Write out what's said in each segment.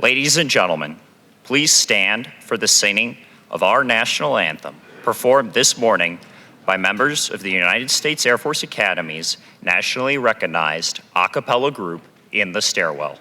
Ladies and gentlemen, please stand for the singing of our national anthem, performed this morning by members of the United States Air Force Academy's nationally recognized a cappella group, In the Stairwell.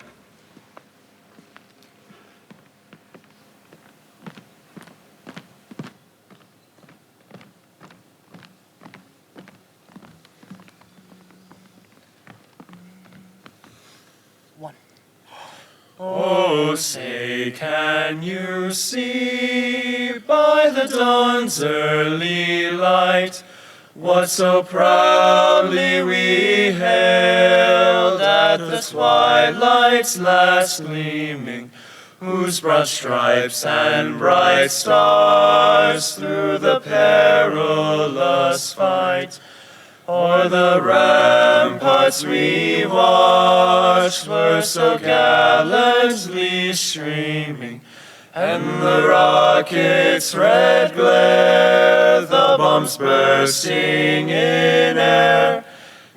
Oh, say, can you see by the dawn's early light what so proudly we hailed at the twilight's last gleaming, whose broad stripes and bright stars through the perilous fight o'er the ramparts we watched were so gallantly streaming, and the rocket's red glare, the bombs bursting in air,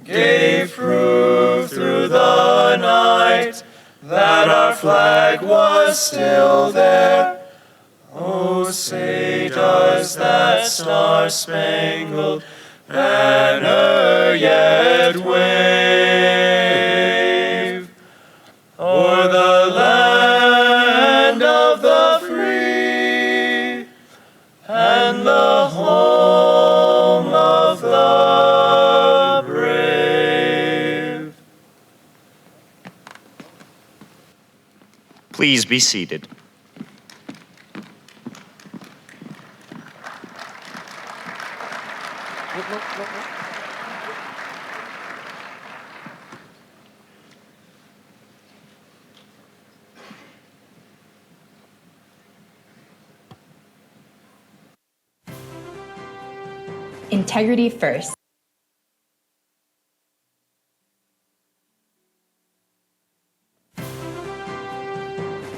gave proof through the night that our flag was still there. Oh, say, does that star-spangled banner yet wave o'er the land of the free and the home of the brave? Please be seated. Integrity first.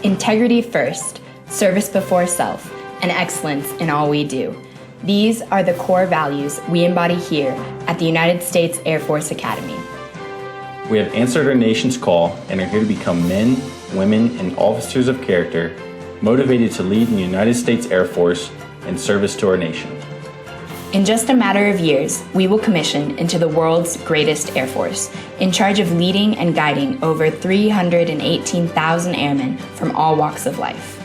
Integrity first, service before self, and excellence in all we do. These are the core values we embody here at the United States Air Force Academy. We have answered our nation's call and are here to become men, women, and officers of character, motivated to lead in the United States Air Force in service to our nation. In just a matter of years, we will commission into the world's greatest Air Force, in charge of leading and guiding over 318,000 airmen from all walks of life.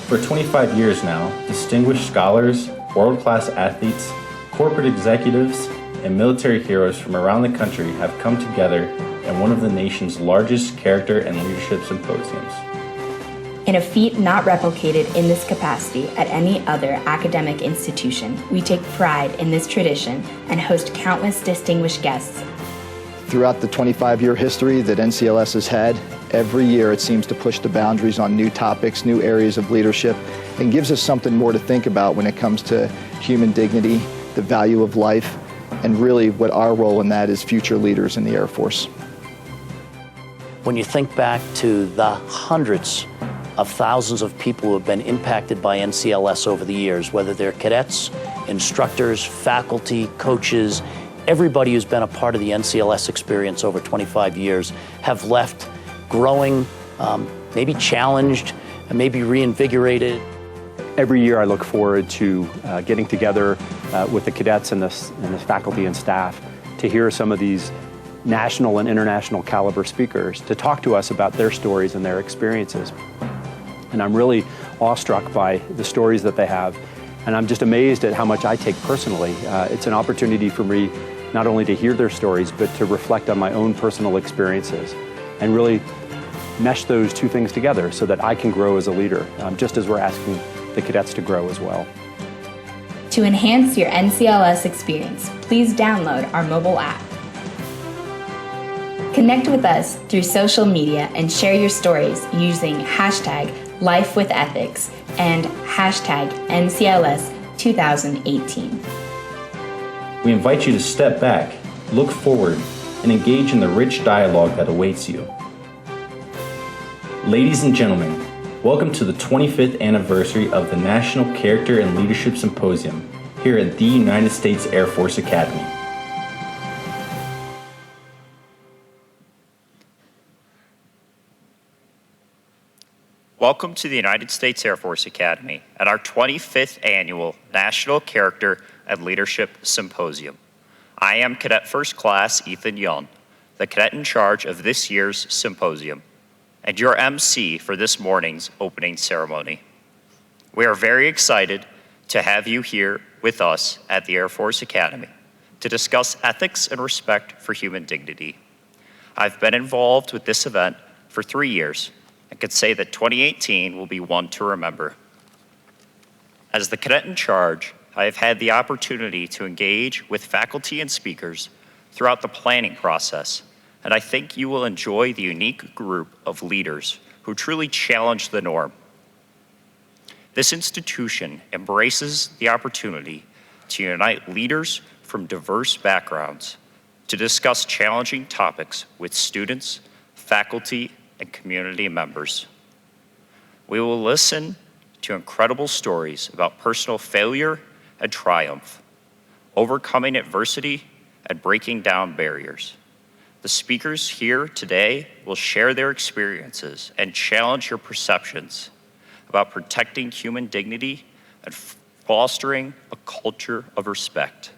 For 25 years now, distinguished scholars, world-class athletes, corporate executives, and military heroes from around the country have come together in one of the nation's largest character and leadership symposiums. In a feat not replicated in this capacity at any other academic institution, we take pride in this tradition and host countless distinguished guests. Throughout the 25-year history that NCLS has had, every year it seems to push the boundaries on new topics, new areas of leadership, and gives us something more to think about when it comes to human dignity, the value of life, and really what our role in that is future leaders in the Air Force. When you think back to the hundreds of thousands of people who have been impacted by NCLS over the years, whether they're cadets, instructors, faculty, coaches, everybody who's been a part of the NCLS experience over 25 years have left growing, maybe challenged, and maybe reinvigorated. Every year I look forward to getting together with the cadets and the faculty and staff to hear some of these national and international caliber speakers to talk to us about their stories and their experiences. And I'm really awestruck by the stories that they have. And I'm just amazed at how much I take personally. It's an opportunity for me not only to hear their stories, but to reflect on my own personal experiences and really mesh those two things together so that I can grow as a leader, just as we're asking the cadets to grow as well. To enhance your NCLS experience, please download our mobile app. Connect with us through social media and share your stories using hashtag #LifeWithEthics and hashtag NCLS 2018. We invite you to step back, look forward, and engage in the rich dialogue that awaits you. Ladies and gentlemen, welcome to the 25th anniversary of the National Character and Leadership Symposium here at the United States Air Force Academy. Welcome to the United States Air Force Academy at our 25th Annual National Character and Leadership Symposium. I am Cadet First Class Ethan Young, the cadet in charge of this year's symposium, and your MC for this morning's opening ceremony. We are very excited to have you here with us at the Air Force Academy to discuss ethics and respect for human dignity. I've been involved with this event for 3 years and could say that 2018 will be one to remember. As the cadet in charge, I have had the opportunity to engage with faculty and speakers throughout the planning process, and I think you will enjoy the unique group of leaders who truly challenge the norm. This institution embraces the opportunity to unite leaders from diverse backgrounds to discuss challenging topics with students, faculty, and community members. We will listen to incredible stories about personal failure and triumph, overcoming adversity and breaking down barriers. The speakers here today will share their experiences and challenge your perceptions about protecting human dignity and fostering a culture of respect.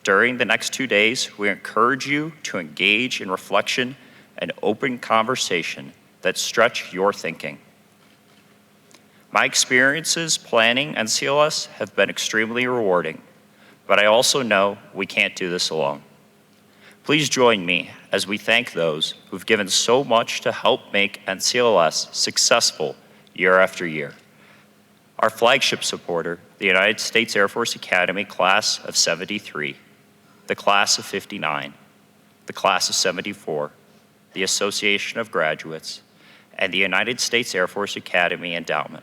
During the next 2 days, we encourage you to engage in reflection and open conversation that stretch your thinking. My experiences planning NCLS have been extremely rewarding, but I also know we can't do this alone. Please join me as we thank those who've given so much to help make NCLS successful year after year. Our flagship supporter, the United States Air Force Academy Class of 73, the Class of 59, the Class of 74, the Association of Graduates, and the United States Air Force Academy Endowment.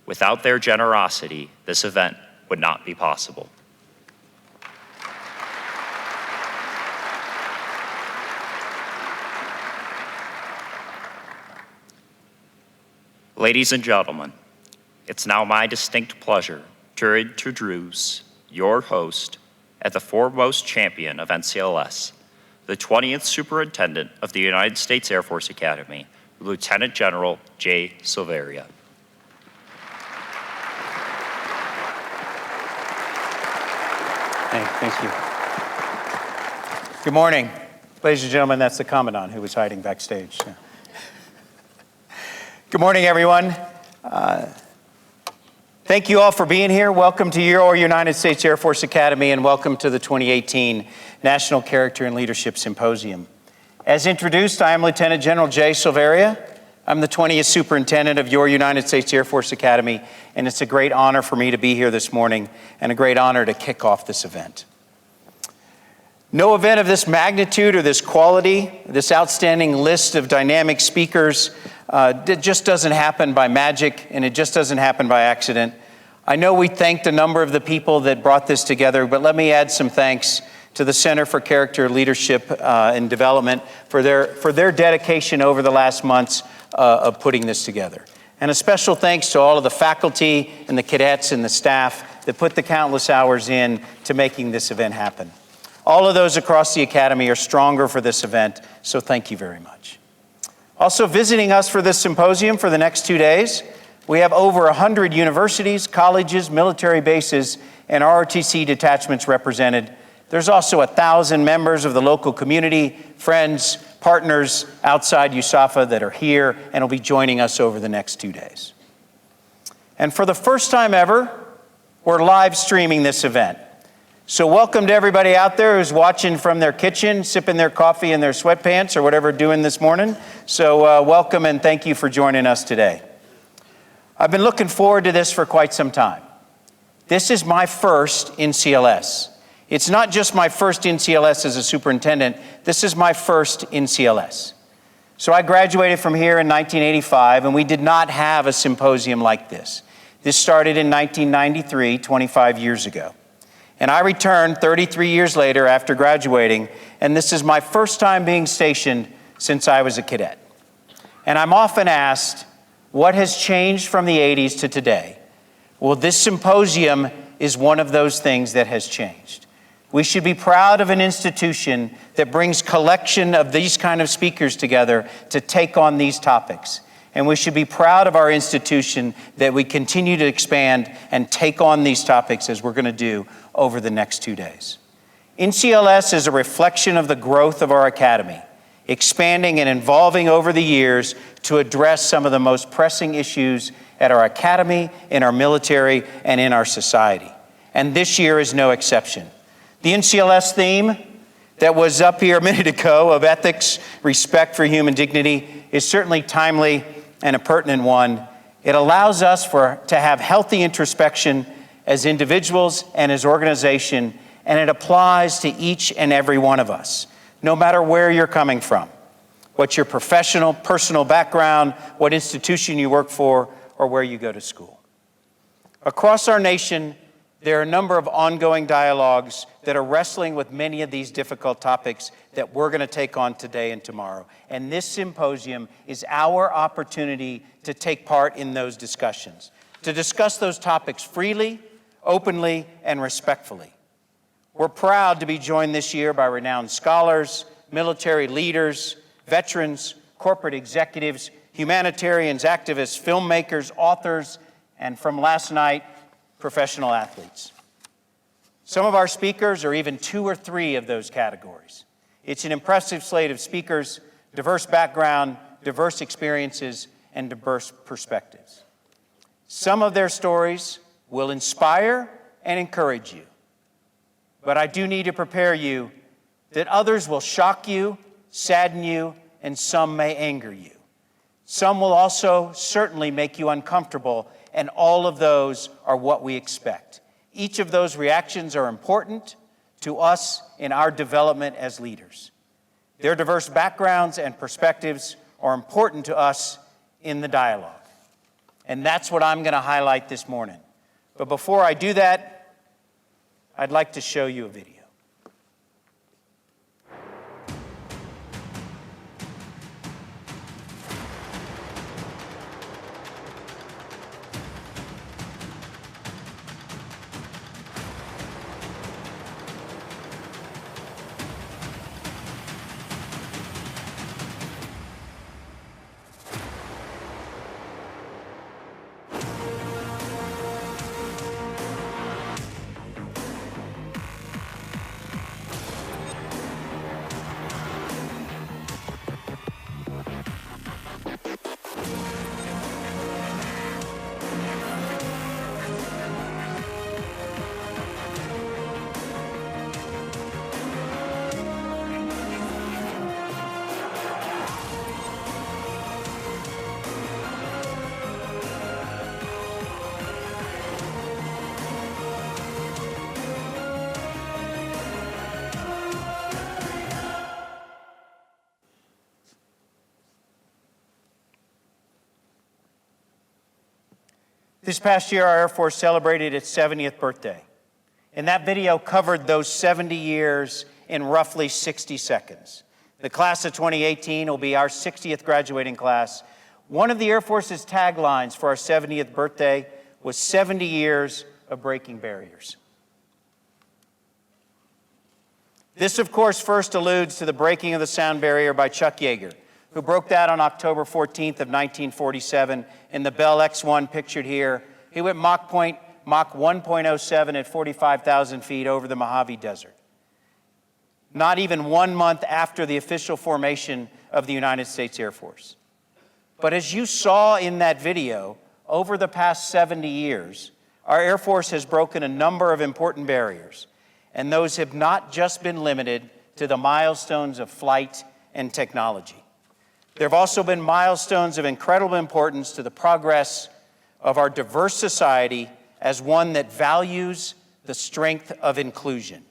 Without their generosity, this event would not be possible. Ladies and gentlemen, it's now my distinct pleasure to introduce your host and the foremost champion of NCLS, the 20th Superintendent of the United States Air Force Academy, Lieutenant General J Salaria. Hey, thank you. Good morning. Ladies and gentlemen, that's the Commandant who was hiding backstage. Yeah. Good morning, everyone. Thank you all for being here. Welcome to your United States Air Force Academy, and welcome to the 2018 National Character and Leadership Symposium. As introduced, I am Lieutenant General J Salaria. I'm the 20th Superintendent of your United States Air Force Academy, and it's a great honor for me to be here this morning and a great honor to kick off this event. No event of this magnitude or this quality, this outstanding list of dynamic speakers, it just doesn't happen by magic, and it just doesn't happen by accident. I know we thanked a number of the people that brought this together, but let me add some thanks to the Center for Character Leadership and Development for their dedication over the last months of putting this together. And a special thanks to all of the faculty and the cadets and the staff that put the countless hours in to making this event happen. All of those across the Academy are stronger for this event, so thank you very much. Also visiting us for this symposium for the next 2 days, we have over 100 universities, colleges, military bases, and ROTC detachments represented. There's also 1,000 members of the local community, friends, partners outside USAFA that are here and will be joining us over the next 2 days. And for the first time ever, we're live streaming this event. So welcome to everybody out there who's watching from their kitchen, sipping their coffee in their sweatpants or whatever doing this morning. So welcome and thank you for joining us today. I've been looking forward to this for quite some time. This is my first NCLS. It's not just my first NCLS as a superintendent, this is my first NCLS. So I graduated from here in 1985, and we did not have a symposium like this. This started in 1993, 25 years ago. And I returned 33 years later after graduating, and this is my first time being stationed since I was a cadet. And I'm often asked, what has changed from the 80s to today? Well, this symposium is one of those things that has changed. We should be proud of an institution that brings collection of these kind of speakers together to take on these topics. And we should be proud of our institution that we continue to expand and take on these topics as we're going to do over the next 2 days. NCLS is a reflection of the growth of our academy, expanding and evolving over the years to address some of the most pressing issues at our academy, in our military, and in our society. And this year is no exception. The NCLS theme that was up here a minute ago of ethics, respect for human dignity is certainly timely and a pertinent one. It allows us to have healthy introspection as individuals and as organization, and it applies to each and every one of us, no matter where you're coming from, what your professional, personal background, what institution you work for, or where you go to school. Across our nation, there are a number of ongoing dialogues that are wrestling with many of these difficult topics that we're going to take on today and tomorrow. And this symposium is our opportunity to take part in those discussions, to discuss those topics freely, openly, and respectfully. We're proud to be joined this year by renowned scholars, military leaders, veterans, corporate executives, humanitarians, activists, filmmakers, authors, and from last night, professional athletes. Some of our speakers are even 2 or 3 of those categories. It's an impressive slate of speakers, diverse background, diverse experiences, and diverse perspectives. Some of their stories will inspire and encourage you. But I do need to prepare you that others will shock you, sadden you, and some may anger you. Some will also certainly make you uncomfortable, and all of those are what we expect. Each of those reactions are important to us in our development as leaders. Their diverse backgrounds and perspectives are important to us in the dialogue. And that's what I'm going to highlight this morning. But before I do that, I'd like to show you a video. This past year, our Air Force celebrated its 70th birthday. And that video covered those 70 years in roughly 60 seconds. The class of 2018 will be our 60th graduating class. One of the Air Force's taglines for our 70th birthday was 70 years of breaking barriers. This, of course, first alludes to the breaking of the sound barrier by Chuck Yeager, who broke that on October 14th of 1947 in the Bell X-1 pictured here. He went Mach 1.07 at 45,000 feet over the Mojave Desert. Not even 1 month after the official formation of the United States Air Force. But as you saw in that video, over the past 70 years, our Air Force has broken a number of important barriers, and those have not just been limited to the milestones of flight and technology. There have also been milestones of incredible importance to the progress of our diverse society as one that values the strength of inclusion,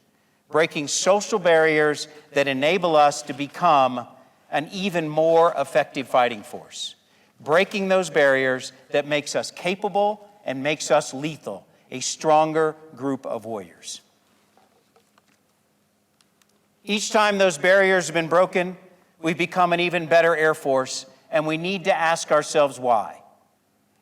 breaking social barriers that enable us to become an even more effective fighting force, breaking those barriers that makes us capable and makes us lethal, a stronger group of warriors. Each time those barriers have been broken, we've become an even better Air Force, and we need to ask ourselves why.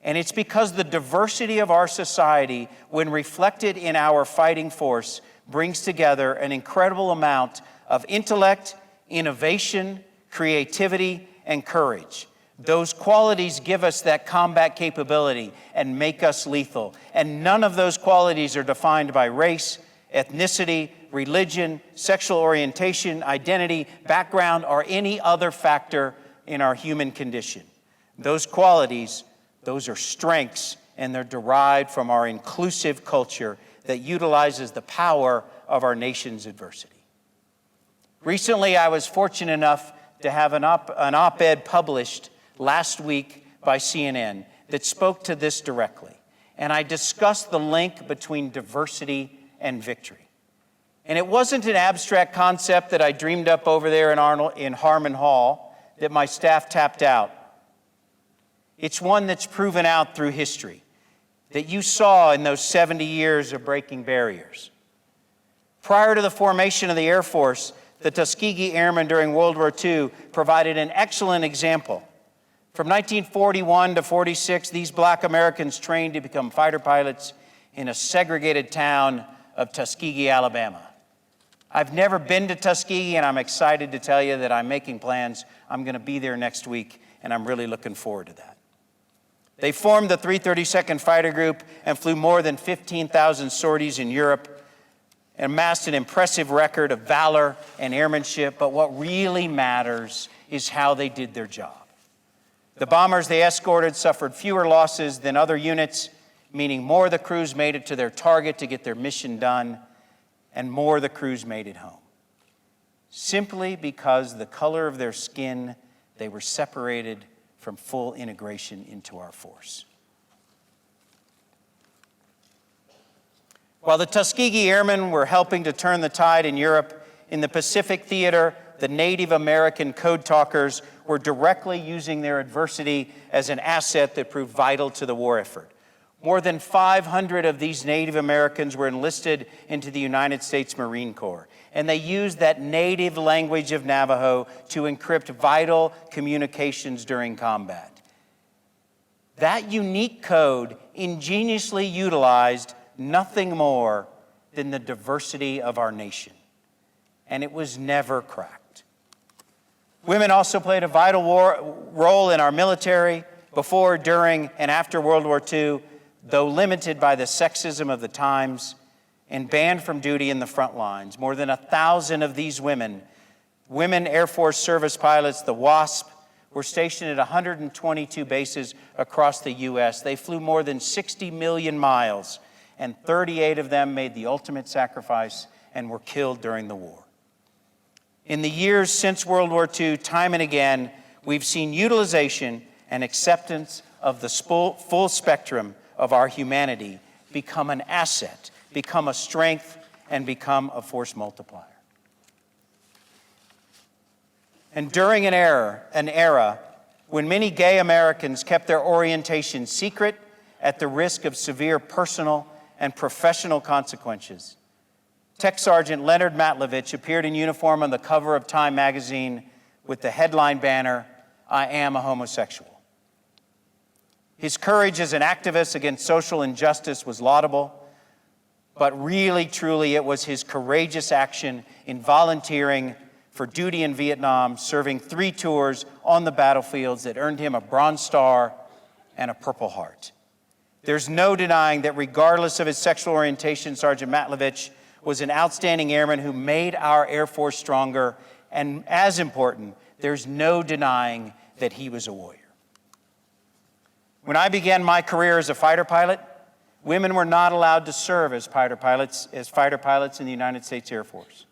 And it's because the diversity of our society, when reflected in our fighting force, brings together an incredible amount of intellect, innovation, creativity, and courage. Those qualities give us that combat capability and make us lethal. And none of those qualities are defined by race, ethnicity, religion, sexual orientation, identity, background, or any other factor in our human condition. Those qualities, those are strengths, and they're derived from our inclusive culture that utilizes the power of our nation's adversity. Recently, I was fortunate enough to have an op-ed published last week by CNN that spoke to this directly. And I discussed the link between diversity and victory. And it wasn't an abstract concept that I dreamed up over there in Harmon Hall that my staff tapped out. It's one that's proven out through history, that you saw in those 70 years of breaking barriers. Prior to the formation of the Air Force, the Tuskegee Airmen during World War II provided an excellent example. From 1941 to 46, these black Americans trained to become fighter pilots in a segregated town of Tuskegee, Alabama. I've never been to Tuskegee, and I'm excited to tell you that I'm making plans. I'm going to be there next week, and I'm really looking forward to that. They formed the 332nd Fighter Group and flew more than 15,000 sorties in Europe, and amassed an impressive record of valor and airmanship, but what really matters is how they did their job. The bombers they escorted suffered fewer losses than other units, meaning more of the crews made it to their target to get their mission done, and more of the crews made it home. Simply because the color of their skin, they were separated from full integration into our force. While the Tuskegee Airmen were helping to turn the tide in Europe, in the Pacific Theater, the Native American code talkers were directly using their adversity as an asset that proved vital to the war effort. More than 500 of these Native Americans were enlisted into the United States Marine Corps, and they used that native language of Navajo to encrypt vital communications during combat. That unique code ingeniously utilized nothing more than the diversity of our nation, and it was never cracked. Women also played a vital role in our military before, during, and after World War II, though limited by the sexism of the times and banned from duty in the front lines. More than 1,000 of these women Air Force service pilots, the WASP, were stationed at 122 bases across the U.S. They flew more than 60 million miles, and 38 of them made the ultimate sacrifice and were killed during the war. In the years since World War II, time and again, we've seen utilization and acceptance of the full spectrum of our humanity become an asset, become a strength, and become a force multiplier. And during an era when many gay Americans kept their orientation secret at the risk of severe personal and professional consequences, Tech Sergeant Leonard Levitch appeared in uniform on the cover of Time magazine with the headline banner, "I am a homosexual." His courage as an activist against social injustice was laudable, but really, truly, it was his courageous action in volunteering for duty in Vietnam, serving 3 tours on the battlefields that earned him a Bronze Star and a Purple Heart. There's no denying that regardless of his sexual orientation, Sergeant Levitch was an outstanding airman who made our Air Force stronger, and as important, there's no denying that he was a warrior. When I began my career as a fighter pilot, women were not allowed to serve as fighter pilots in the United States Air Force.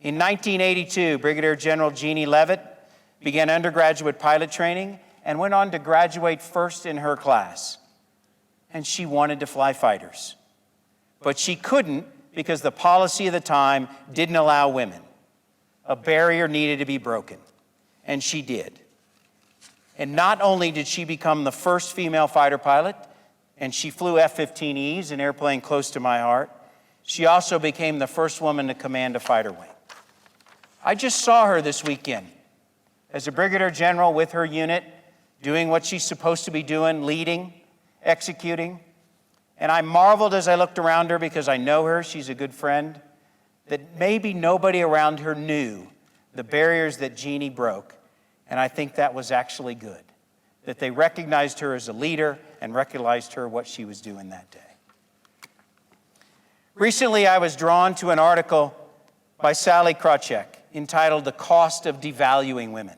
In 1982, Brigadier General Jeannie Levitch began undergraduate pilot training and went on to graduate first in her class. And she wanted to fly fighters. But she couldn't because the policy of the time didn't allow women. A barrier needed to be broken, and she did. And not only did she become the first female fighter pilot, and she flew F-15Es, an airplane close to my heart, she also became the first woman to command a fighter wing. I just saw her this weekend as a brigadier general with her unit, doing what she's supposed to be doing, leading, executing. And I marveled as I looked around her, because I know her, she's a good friend, that maybe nobody around her knew the barriers that Jeannie broke. And I think that was actually good. that they recognized her as a leader and recognized her what she was doing that day. Recently, I was drawn to an article by Sally Krawcheck entitled "The Cost of Devaluing Women."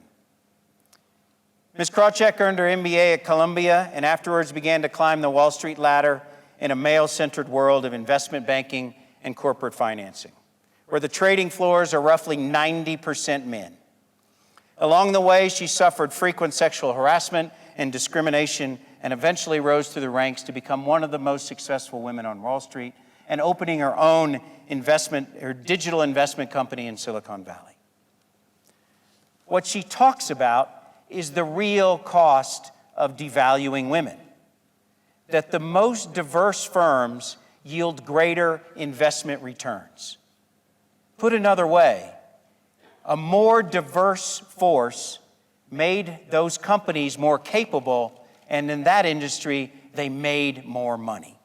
Ms. Krawcheck earned her MBA at Columbia and afterwards began to climb the Wall Street ladder in a male-centered world of investment banking and corporate financing, where the trading floors are roughly 90% men. Along the way, she suffered frequent sexual harassment and discrimination and eventually rose through the ranks to become one of the most successful women on Wall Street and opening her own digital investment company in Silicon Valley. What she talks about is the real cost of devaluing women, that the most diverse firms yield greater investment returns. Put another way, a more diverse force made those companies more capable, and in that industry, they made more money.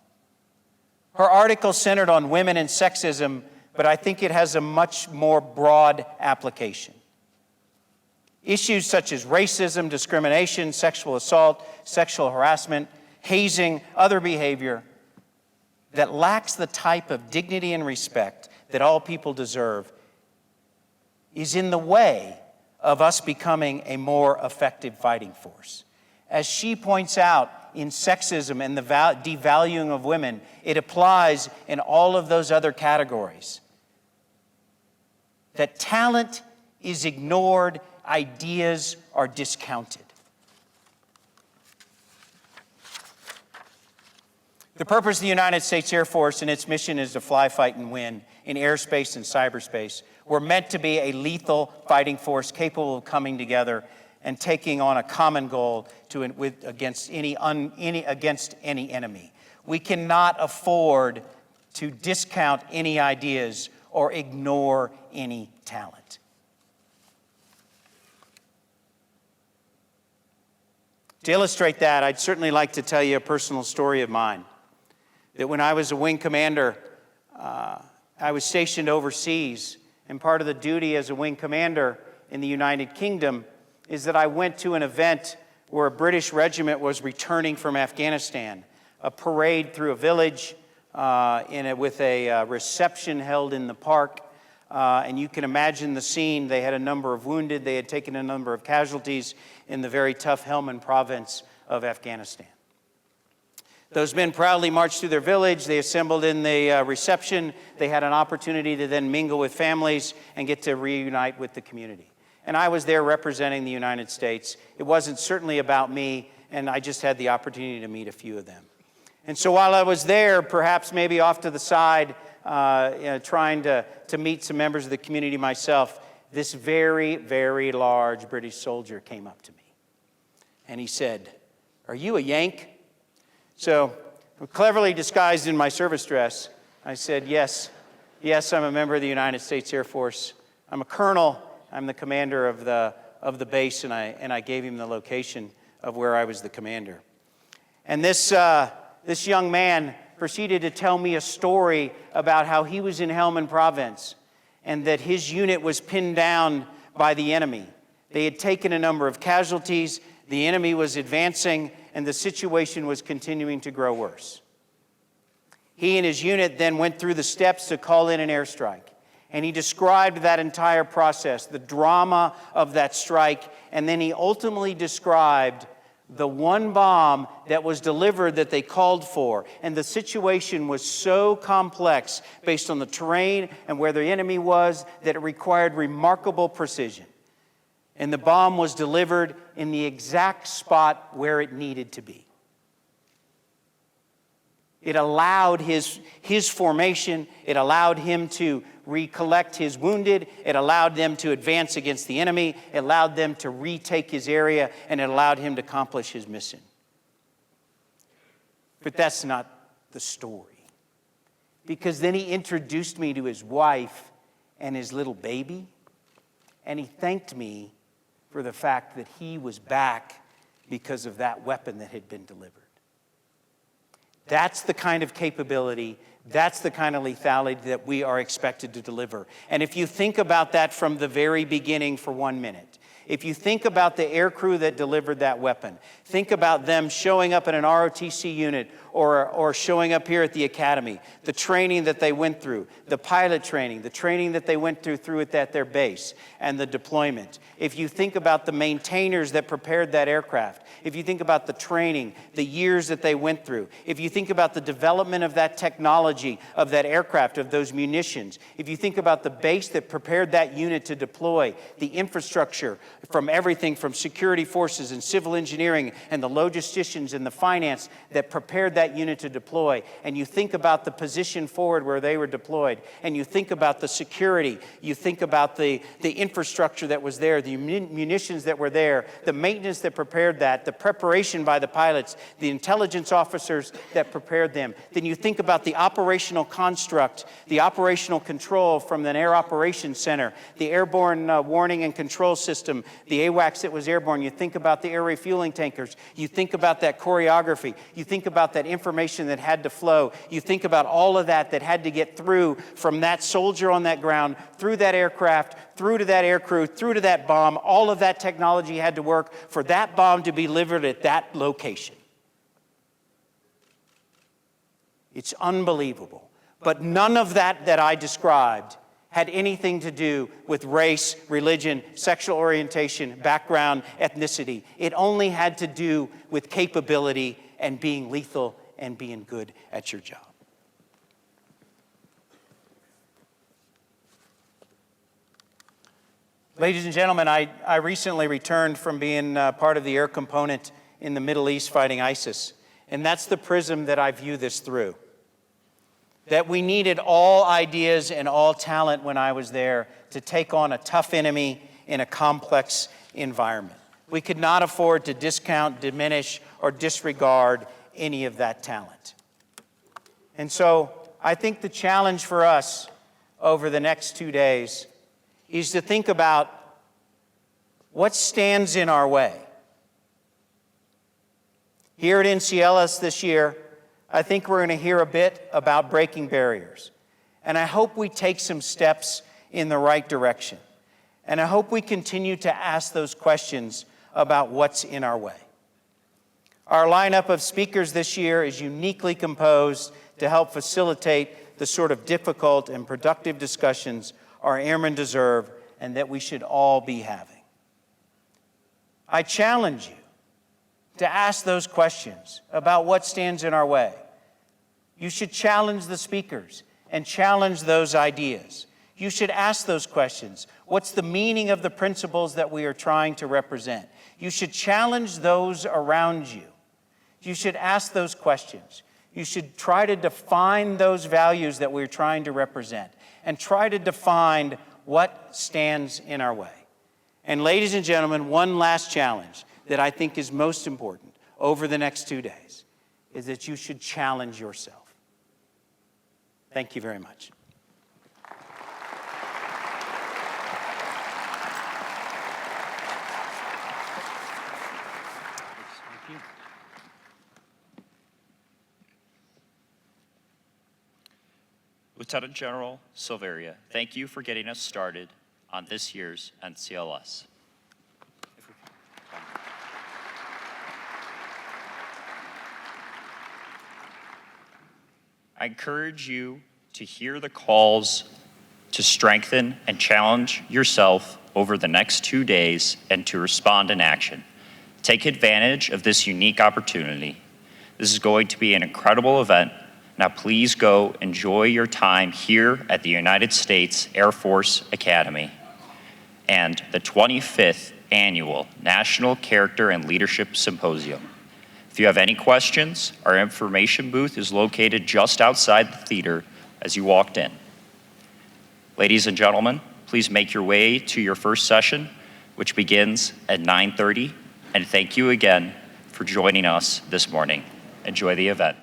Her article centered on women and sexism, but I think it has a much more broad application. Issues such as racism, discrimination, sexual assault, sexual harassment, hazing, other behavior that lacks the type of dignity and respect that all people deserve is in the way of us becoming a more effective fighting force. As she points out in sexism and the devaluing of women, it applies in all of those other categories. That talent is ignored, ideas are discounted. The purpose of the United States Air Force and its mission is to fly, fight, and win in airspace and cyberspace. We're meant to be a lethal fighting force capable of coming together and taking on a common goal against any enemy. We cannot afford to discount any ideas or ignore any talent. To illustrate that, I'd certainly like to tell you a personal story of mine. That when I was a wing commander, I was stationed overseas, and part of the duty as a wing commander in the United Kingdom is that I went to an event where a British regiment was returning from Afghanistan, a parade through a village with a reception held in the park. And you can imagine the scene. They had a number of wounded. They had taken a number of casualties in the very tough Helmand province of Afghanistan. Those men proudly marched through their village. They assembled in the reception. They had an opportunity to then mingle with families and get to reunite with the community. And I was there representing the United States. It wasn't certainly about me, and I just had the opportunity to meet a few of them. And so while I was there, perhaps maybe off to the side, trying to meet some members of the community myself, this very, very large British soldier came up to me. And he said, "Are you a Yank?" So, cleverly disguised in my service dress, I said, yes, I'm a member of the United States Air Force. I'm a colonel. I'm the commander of the base, and I gave him the location of where I was the commander. And this young man proceeded to tell me a story about how he was in Helmand province and that his unit was pinned down by the enemy. They had taken a number of casualties, the enemy was advancing, and the situation was continuing to grow worse. He and his unit then went through the steps to call in an airstrike. And he described that entire process, the drama of that strike, and then he ultimately described the one bomb that was delivered that they called for. And the situation was so complex based on the terrain and where the enemy was that it required remarkable precision. And the bomb was delivered in the exact spot where it needed to be. It allowed his formation, it allowed him to recollect his wounded, it allowed them to advance against the enemy, it allowed them to retake his area, and it allowed him to accomplish his mission. But that's not the story. Because then he introduced me to his wife and his little baby, and he thanked me for the fact that he was back because of that weapon that had been delivered. That's the kind of capability, that's the kind of lethality that we are expected to deliver. And if you think about that from the very beginning for 1 minute, If you think about the air crew that delivered that weapon, think about them showing up in an ROTC unit or showing up here at the academy, the training that they went through, the pilot training, the training that they went through it at their base, and the deployment. If you think about the maintainers that prepared that aircraft, if you think about the training, the years that they went through, if you think about the development of that technology, of that aircraft, of those munitions, if you think about the base that prepared that unit to deploy, the infrastructure from everything from security forces and civil engineering and the logisticians and the finance that prepared that unit to deploy, and you think about the position forward where they were deployed, and you think about the security, you think about the infrastructure that was there, the munitions that were there, the maintenance that prepared that, the preparation by the pilots, the intelligence officers that prepared them. Then you think about the operational construct, the operational control from the Air Operations Center, the Airborne Warning and Control System, the AWACS that was airborne. You think about the air refueling tankers. You think about that choreography. You think about that information that had to flow. You think about all of that had to get through from that soldier on that ground, through that aircraft, through to that air crew, through to that bomb. All of that technology had to work for that bomb to be delivered at that location. It's unbelievable. But none of that I described had anything to do with race, religion, sexual orientation, background, ethnicity. It only had to do with capability and being lethal and being good at your job. Ladies and gentlemen, I recently returned from being part of the air component in the Middle East fighting ISIS. And that's the prism that I view this through. That we needed all ideas and all talent when I was there to take on a tough enemy in a complex environment. We could not afford to discount, diminish, or disregard any of that talent. And so I think the challenge for us over the next 2 days is to think about what stands in our way. Here at NCLS this year, I think we're going to hear a bit about breaking barriers. And I hope we take some steps in the right direction. And I hope we continue to ask those questions about what's in our way. Our lineup of speakers this year is uniquely composed to help facilitate the sort of difficult and productive discussions our airmen deserve and that we should all be having. I challenge you to ask those questions about what stands in our way. You should challenge the speakers and challenge those ideas. You should ask those questions. What's the meaning of the principles that we are trying to represent? You should challenge those around you. You should ask those questions. You should try to define those values that we're trying to represent and try to define what stands in our way. And ladies and gentlemen, one last challenge that I think is most important over the next 2 days is that you should challenge yourself. Thank you very much. Lieutenant General Salaria, thank you for getting us started on this year's NCLS. I encourage you to hear the calls to strengthen and challenge yourself over the next 2 days and to respond in action. Take advantage of this unique opportunity. This is going to be an incredible event. Now please go enjoy your time here at the United States Air Force Academy and the 25th Annual National Character and Leadership Symposium. If you have any questions, our information booth is located just outside the theater as you walked in. Ladies and gentlemen, please make your way to your first session, which begins at 9:30, and thank you again for joining us this morning. Enjoy the event.